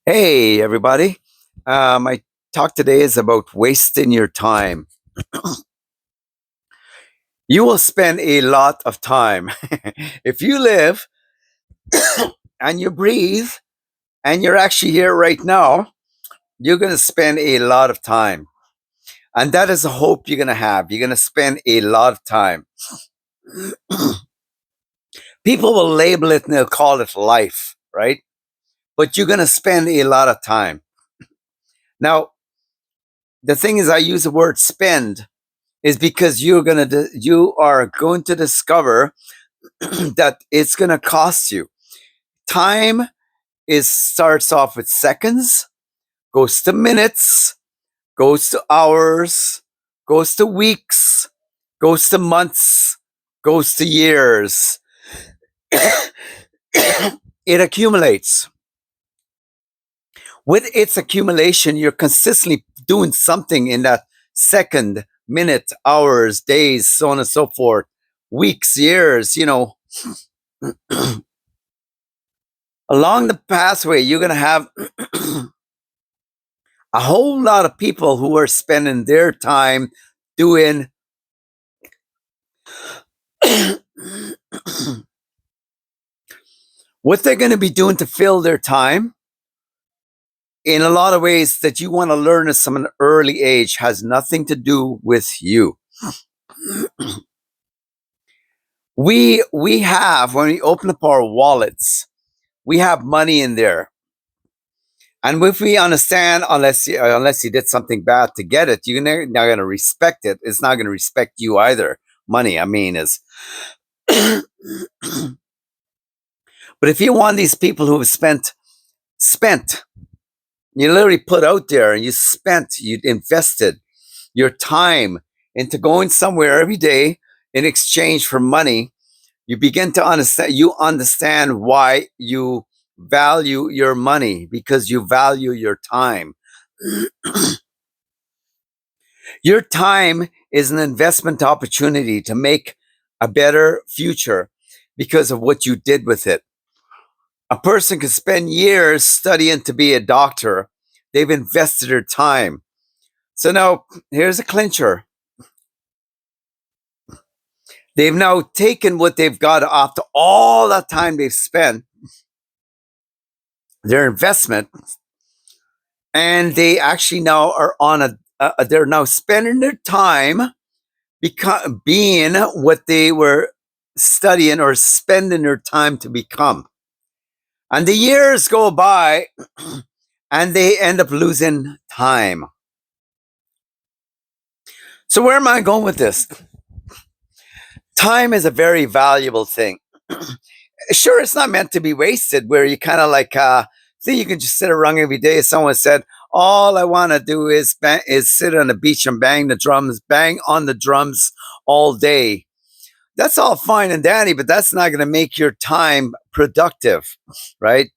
Hey, everybody. My talk today is about wasting your time. You will spend a lot of time. If you live and you breathe and you're actually here right now, you're going to spend a lot of time. And that is a hope you're going to have. You're going to spend a lot of time. People will label it and they'll call it life, right? But you're going to spend a lot of time. Now, the thing is, I use the word spend is because you are going to discover that it's going to cost you. Time is starts off with seconds, goes to minutes, goes to hours, goes to weeks, goes to months, goes to years. It accumulates. With its accumulation, you're consistently doing something in that second, minute, hours, days, so on and so forth, weeks, years. Along the pathway, you're going to have a whole lot of people who are spending their time doing what they're going to be doing to fill their time in a lot of ways that you want to learn at some early age has nothing to do with you. We have, when we open up our wallets, we have money in there. And if we understand, unless you did something bad to get it, you're not going to respect it. It's not going to respect you either. Money, I mean, is. But if you want these people who have spent, you literally put out there and you invested your time into going somewhere every day in exchange for money, you begin to understand why you value your money, because you value your time. Your time is an investment opportunity to make a better future because of what you did with it. A person could spend years studying to be a doctor. They've invested their time. So now here's a clincher. They've now taken what they've got after all that time they've spent, their investment, and they actually now are they're now spending their time being what they were studying or spending their time to become. And the years go by and they end up losing time. So where am I going with this? Time is a very valuable thing. Sure, it's not meant to be wasted where you kind of think you can just sit around every day. Someone said, all I want to do is sit on the beach and bang on the drums all day. That's all fine and dandy, but that's not going to make your time productive, right?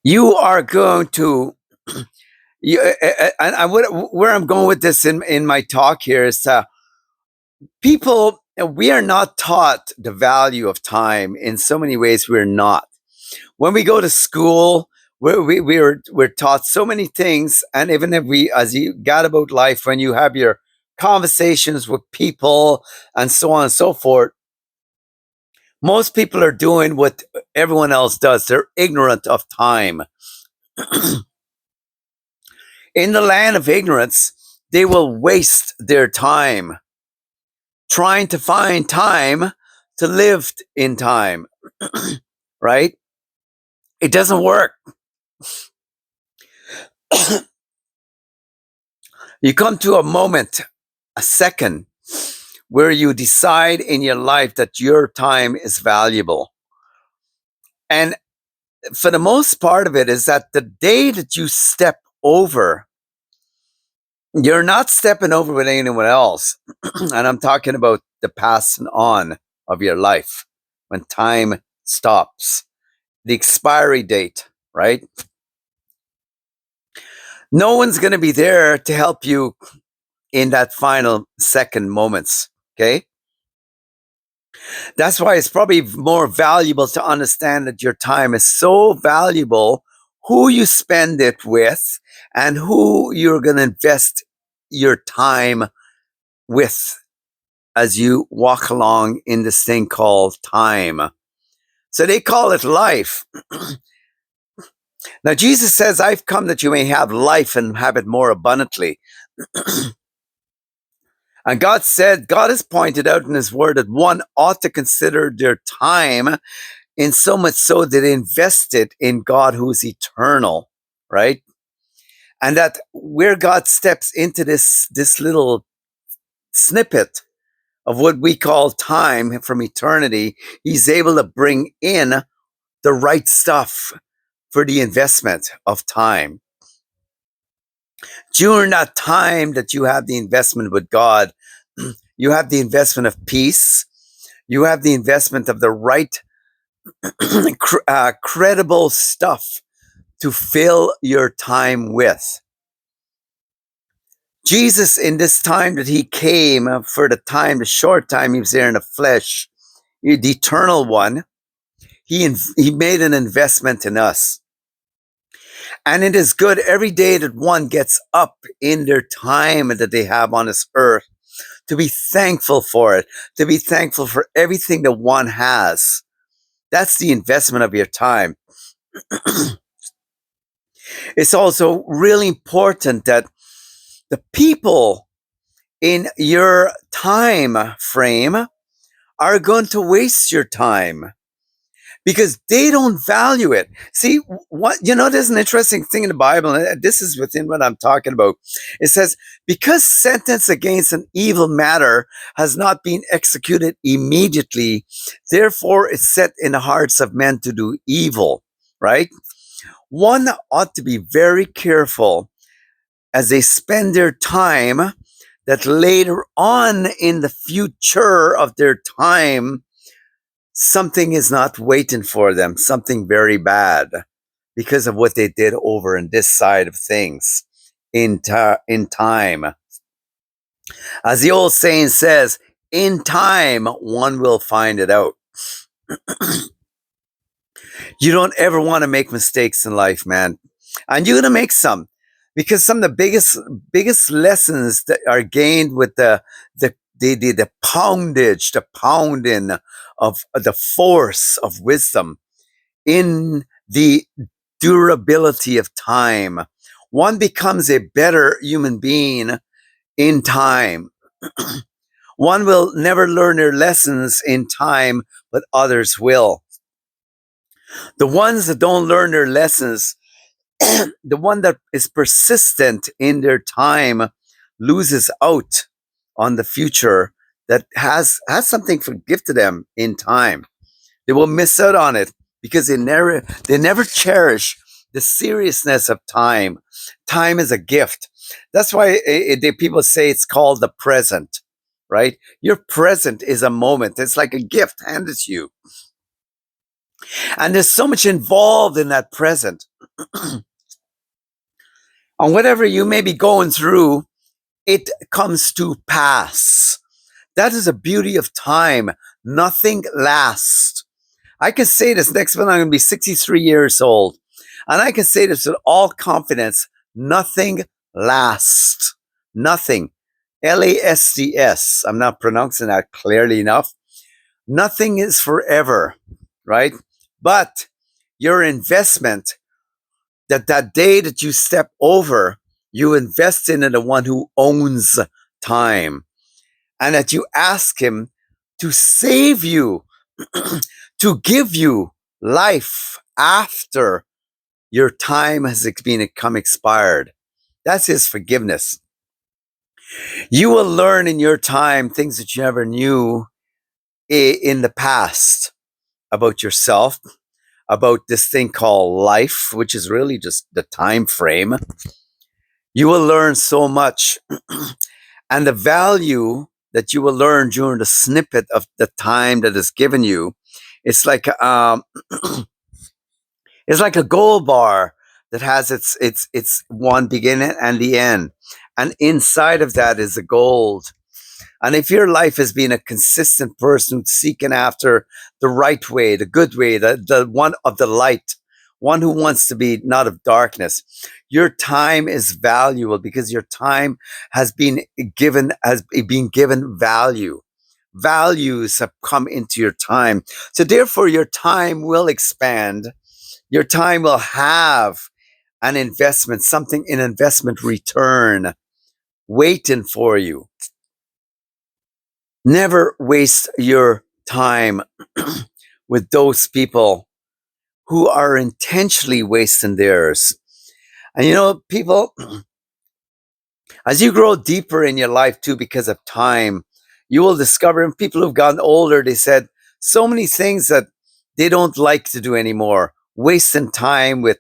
You are going to where I'm going with this in my talk here is people, we are not taught the value of time in so many ways. We're not. When we go to school, we're taught so many things, and even if as you got about life, when you have your conversations with people and so on and so forth, most people are doing what everyone else does. They're ignorant of time. In the land of ignorance, they will waste their time trying to find time to live in time, right? It doesn't work. You come to a moment, a second, where you decide in your life that your time is valuable. And for the most part of it is that the day that you step over, you're not stepping over with anyone else. And I'm talking about the passing on of your life when time stops, the expiry date, right? No one's going to be there to help you in that final second moments. Okay. That's why it's probably more valuable to understand that your time is so valuable, who you spend it with, and who you're going to invest your time with as you walk along in this thing called time. So they call it life. Now, Jesus says, I've come that you may have life and have it more abundantly. And God has pointed out in his word that one ought to consider their time, in so much so that they invest it in God who's eternal, right? And that where God steps into this little snippet of what we call time from eternity, he's able to bring in the right stuff for the investment of time. During that time that you have the investment with God, you have the investment of peace, you have the investment of the right credible stuff to fill your time with. Jesus, in this time that he came, for the short time he was there in the flesh, the eternal one, he made an investment in us. And it is good every day that one gets up in their time that they have on this earth to be thankful for it, to be thankful for everything that one has. That's the investment of your time. It's also really important that the people in your time frame are going to waste your time because they don't value it. See, there's an interesting thing in the Bible, and this is within what I'm talking about. It says, because sentence against an evil matter has not been executed immediately, therefore it's set in the hearts of men to do evil, right? One ought to be very careful as they spend their time, that later on in the future of their time, something is not waiting for them, something very bad, because of what they did over in this side of things in time. As the old saying says, in time, one will find it out. You don't ever want to make mistakes in life, man. And you're going to make some, because some of the biggest lessons that are gained with the pounding of the force of wisdom in the durability of time. One becomes a better human being in time. One will never learn their lessons in time, but others will. The ones that don't learn their lessons, the one that is persistent in their time, loses out on the future that has something for gift to them in time. They will miss out on it because they never cherish the seriousness of time. Time is a gift. That's why people say it's called the present, right? Your present is a moment. It's like a gift handed to you. And there's so much involved in that present. And whatever you may be going through, it comes to pass. That is the beauty of time. Nothing lasts. I can say this next month, I'm going to be 63 years old. And I can say this with all confidence. Nothing lasts. Nothing. LASTS. I'm not pronouncing that clearly enough. Nothing is forever, right? But your investment, that day that you step over, you invest in the one who owns time, and that you ask him to save you, to give you life after your time has become expired. That's his forgiveness. You will learn in your time things that you never knew in the past about yourself, about this thing called life, which is really just the time frame. You will learn so much. And the value that you will learn during the snippet of the time that is given you, it's like it's like a gold bar that has its one beginning and the end, and inside of that is the gold. And if your life has been a consistent person seeking after the right way, the good way, the one of the light, one who wants to be not of darkness, your time is valuable because your time has been given value. Values have come into your time. So therefore your time will expand. Your time will have an investment, something in investment return waiting for you. Never waste your time with those people who are intentionally wasting theirs. And you know, people, as you grow deeper in your life too, because of time, you will discover, and people who've gotten older, they said so many things that they don't like to do anymore, wasting time with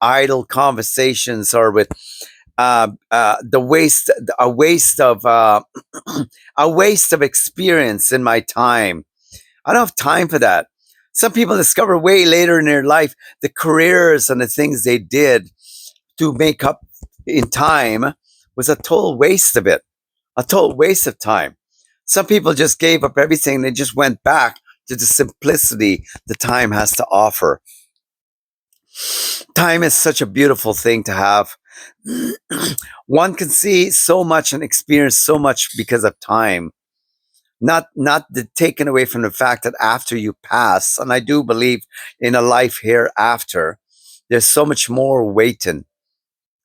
idle conversations or with the waste, a waste of a waste of experience in my time. I don't have time for that. Some people discover way later in their life the careers and the things they did to make up in time was a total waste of it, a total waste of time. Some people just gave up everything and they just went back to the simplicity the time has to offer. Time is such a beautiful thing to have. One can see so much and experience so much because of time. Taken away from the fact that after you pass, and I do believe in a life hereafter, there's so much more waiting,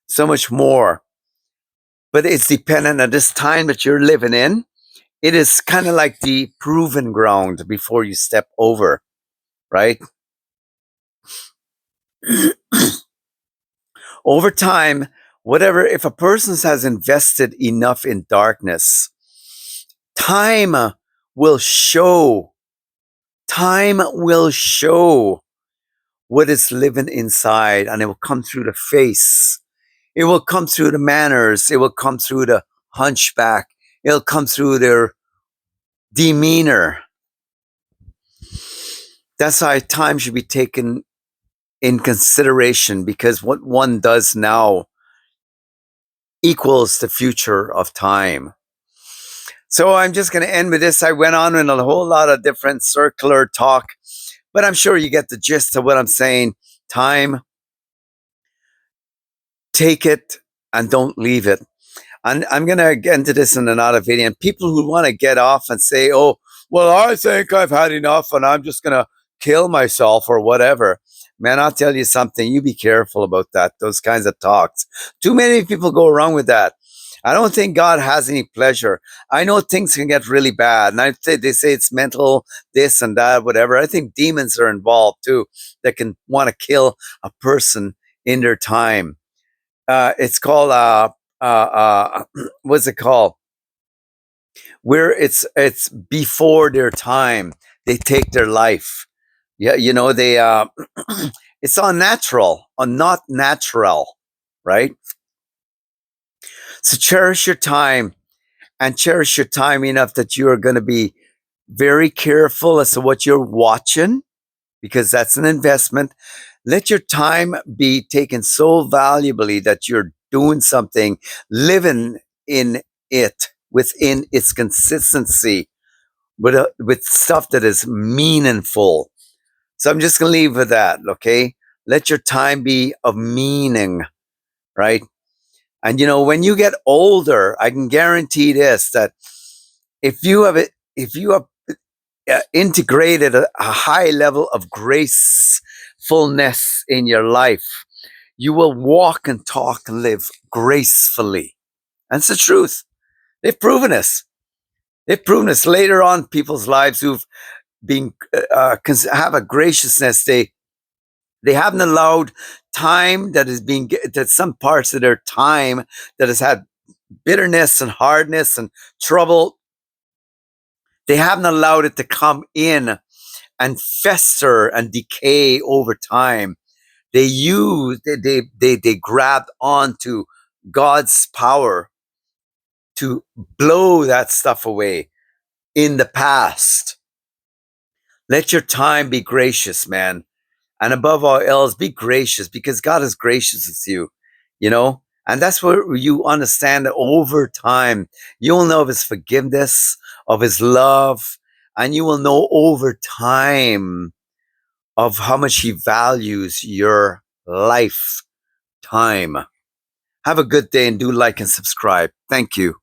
so much more. But it's dependent on this time that you're living in. It is kind of like the proven ground before you step over, right? Over time, whatever, if a person has invested enough in darkness, time will show, time will show what is living inside, and it will come through the face. It will come through the manners. It will come through the hunchback. It'll come through their demeanor. That's why time should be taken in consideration, because what one does now equals the future of time. So I'm just going to end with this. I went on in a whole lot of different circular talk, but I'm sure you get the gist of what I'm saying. Time, take it and don't leave it. And I'm going to get into this in another video. And people who want to get off and say, oh, well, I think I've had enough and I'm just going to kill myself or whatever. Man, I'll tell you something. You be careful about that, those kinds of talks. Too many people go wrong with that. I don't think God has any pleasure. I know things can get really bad. And they say it's mental, this and that, whatever. I think demons are involved too that can want to kill a person in their time. It's called, what's it called? Where it's before their time. They take their life. Yeah, you know, they it's unnatural, not natural, right? So cherish your time, and cherish your time enough that you are going to be very careful as to what you're watching, because that's an investment. Let your time be taken so valuably that you're doing something, living in it, within its consistency, with stuff that is meaningful. So I'm just going to leave with that, okay? Let your time be of meaning, right? And you know, when you get older, I can guarantee this, that if you have integrated a high level of gracefulness in your life, you will walk and talk and live gracefully. That's the truth. They've proven this. They've proven this later on. People's lives who've been have a graciousness. They haven't allowed time that is being, that some parts of their time that has had bitterness and hardness and trouble. They haven't allowed it to come in and fester and decay over time. They grabbed onto God's power to blow that stuff away in the past. Let your time be gracious, man. And above all else, be gracious, because God is gracious with you, you know? And that's where you understand that over time, you will know of his forgiveness, of his love, and you will know over time of how much he values your lifetime. Have a good day and do like and subscribe. Thank you.